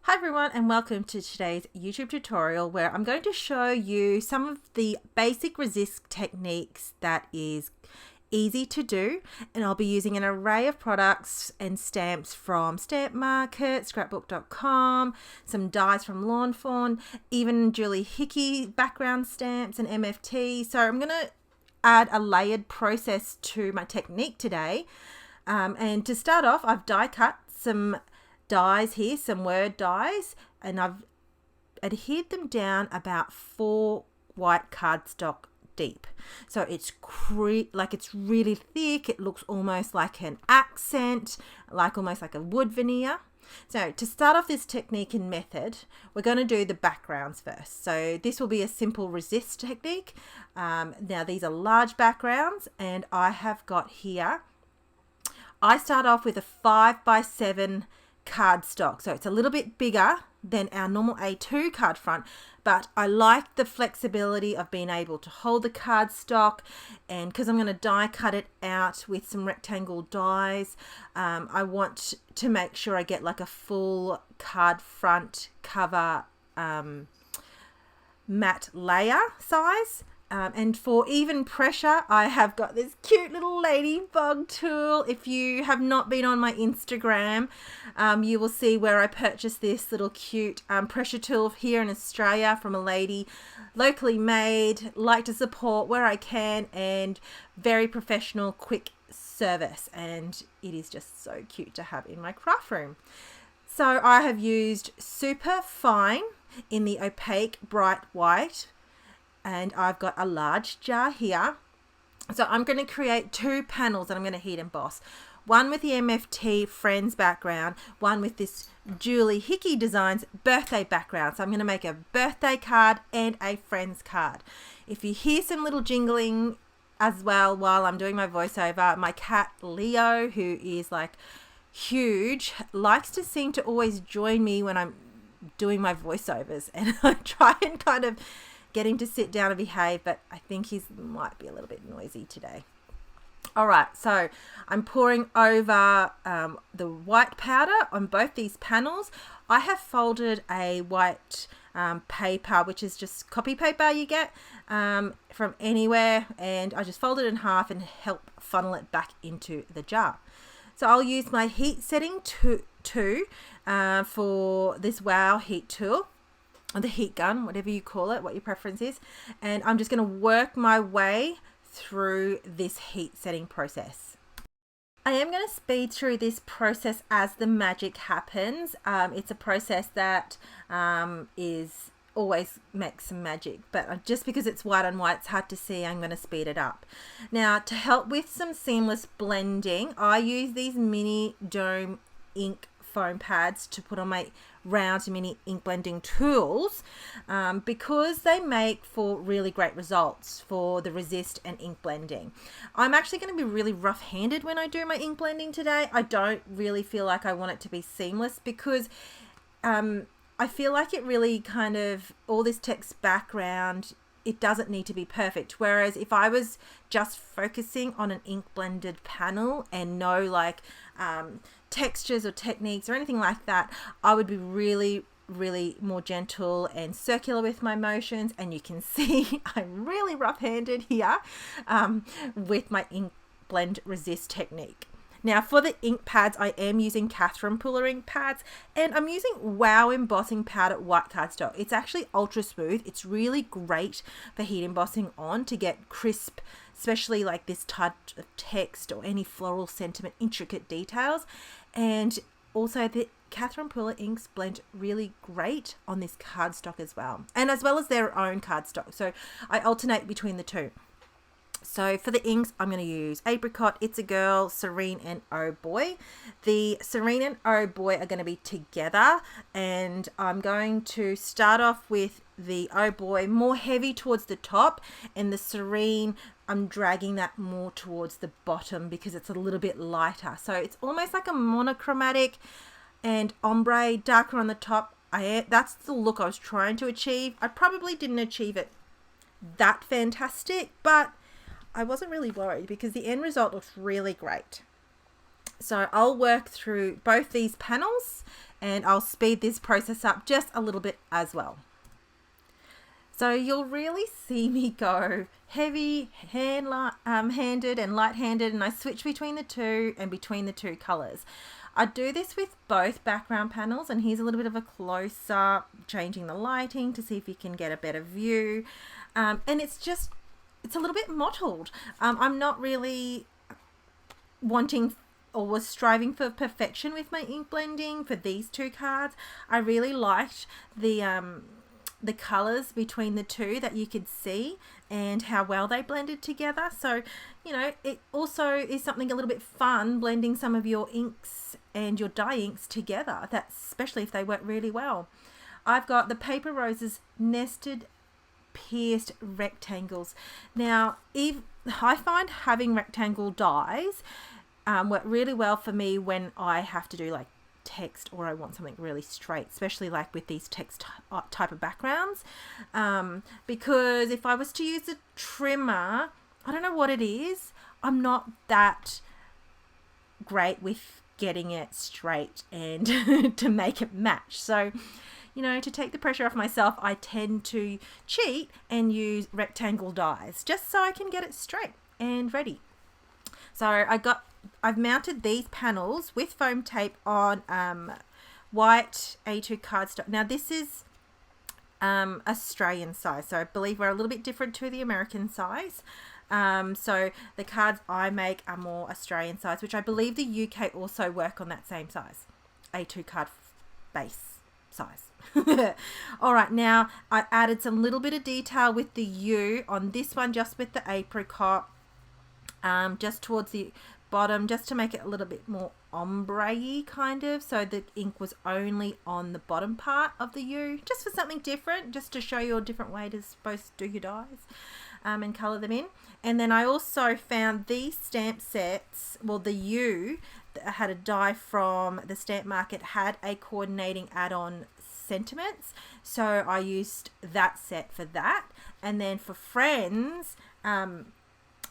Hi everyone, and welcome to today's YouTube tutorial where I'm going to show you some of the basic resist techniques that is easy to do, and I'll be using an array of products and stamps from Stamp Market, scrapbook.com, some dies from Lawn Fawn, even Julie Hickey background stamps and MFT. So I'm going to add a layered process to my technique today. And to start off, I've die cut some dies here, some word dies, and I've adhered them down about 4 white cardstock deep. So it's it's really thick. It looks almost like an accent, almost like a wood veneer. So to start off this technique and method, we're going to do the backgrounds first. So this will be a simple resist technique. Now these are large backgrounds, and I have got here, I start off with a 5x7 cardstock, so it's a little bit bigger than our normal A2 card front, but I like the flexibility of being able to hold the cardstock, and because I'm going to die cut it out with some rectangle dies, I want to make sure I get like a full card front cover matte layer size. And for even pressure, I have got this cute little ladybug tool. If you have not been on my Instagram, you will see where I purchased this little cute pressure tool here in Australia from a lady, locally made, like to support where I can, and very professional, quick service. And it is just so cute to have in my craft room. So I have used Super Fine in the opaque bright white, and I've got a large jar here. So I'm going to create 2 panels that I'm going to heat emboss. One with the MFT Friends background, one with this Julie Hickey Designs birthday background. So I'm going to make a birthday card and a Friends card. If you hear some little jingling as well while I'm doing my voiceover, my cat Leo, who is like huge, likes to seem to always join me when I'm doing my voiceovers, and I try and kind of get him to sit down and behave, but I think he might be a little bit noisy today. All right, so I'm pouring over the white powder on both these panels. I have folded a white paper, which is just copy paper you get from anywhere, and I just fold it in half and help funnel it back into the jar. So I'll use my heat setting two for this WOW heat tool, or the heat gun, whatever you call it, what your preference is. And I'm just going to work my way through this heat setting process. I am going to speed through this process as the magic happens. It's a process that is always makes some magic, but just because it's white on white, it's hard to see, I'm going to speed it up. Now, to help with some seamless blending, I use these mini dome ink foam pads to put on my round mini ink blending tools, because they make for really great results for the resist and ink blending. I'm actually going to be really rough-handed when I do my ink blending today. I don't really feel like I want it to be seamless, because I feel like it really kind of, all this text background, it doesn't need to be perfect. Whereas if I was just focusing on an ink blended panel and no textures or techniques or anything like that, I would be really more gentle and circular with my motions. And you can see I'm really rough-handed here with my ink blend resist technique. Now for the ink pads, I am using Catherine Puller ink pads, and I'm using WOW embossing powder white cardstock. It's actually ultra smooth. It's really great for heat embossing on to get crisp, especially like this touch of text or any floral sentiment, intricate details. And also the Catherine Puller inks blend really great on this cardstock as well, and as well as their own cardstock. So I alternate between the two. So for the inks, I'm going to use Apricot, It's a Girl, Serene, and Oh Boy. The Serene and Oh Boy are going to be together, and I'm going to start off with the Oh Boy more heavy towards the top, and the Serene, I'm dragging that more towards the bottom because it's a little bit lighter. So it's almost like a monochromatic and ombre, darker on the top. That's the look I was trying to achieve. I probably didn't achieve it that fantastic, but I wasn't really worried because the end result looks really great. So I'll work through both these panels and I'll speed this process up just a little bit as well. So you'll really see me go heavy handed and light-handed, and I switch between the two and between the two colors. I do this with both background panels, and here's a little bit of a close-up, changing the lighting to see if you can get a better view. And it's a little bit mottled. I'm not really wanting or was striving for perfection with my ink blending for these two cards. I really liked the colors between the two that you could see and how well they blended together. So, you know, it also is something a little bit fun, blending some of your inks and your dye inks together. That's especially if they work really well. I've got the Paper Roses Nested Pierced Rectangles. Now, I find having rectangle dies work really well for me when I have to do like text or I want something really straight, especially like with these text type of backgrounds, because if I was to use a trimmer, I don't know what it is, I'm not that great with getting it straight and to make it match. So, you know, to take the pressure off myself, I tend to cheat and use rectangle dies just so I can get it straight and ready. So I've mounted these panels with foam tape on white A2 cardstock. Now this is Australian size, so I believe we're a little bit different to the American size. So the cards I make are more Australian size, which I believe the UK also work on that same size, A2 card base size. All right, now I added some little bit of detail with the U on this one, just with the apricot, just towards the bottom, just to make it a little bit more ombre-y kind of, so the ink was only on the bottom part of the U, just for something different, just to show you a different way to supposed to do your dies and color them in. And then I also found these stamp sets, well, the U that had a die from the Stamp Market had a coordinating add-on sentiments, so I used that set for that. And then for Friends,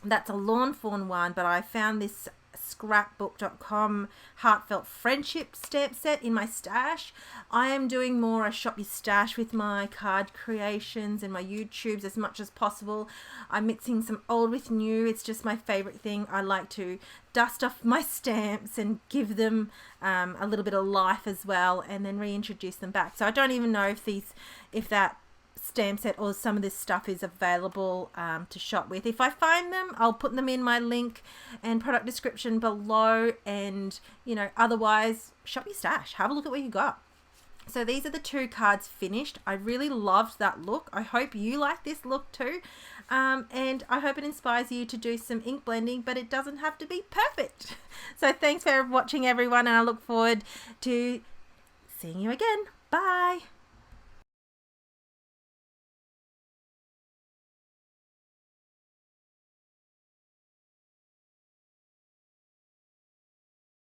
that's a Lawn Fawn one, but I found this scrapbook.com heartfelt friendship stamp set in my stash. I am doing more a shop your stash with my card creations and my YouTubes as much as possible. I'm mixing some old with new. It's just my favorite thing. I like to dust off my stamps and give them a little bit of life as well, and then reintroduce them back. So I don't even know if that stamp set or some of this stuff is available to shop with. If I find them, I'll put them in my link and product description below, and you know, otherwise shop your stash, have a look at what you got. So these are the two cards finished. I really loved that look. I hope you like this look too, and I hope it inspires you to do some ink blending, but it doesn't have to be perfect. So thanks for watching everyone, and I look forward to seeing you again. Bye.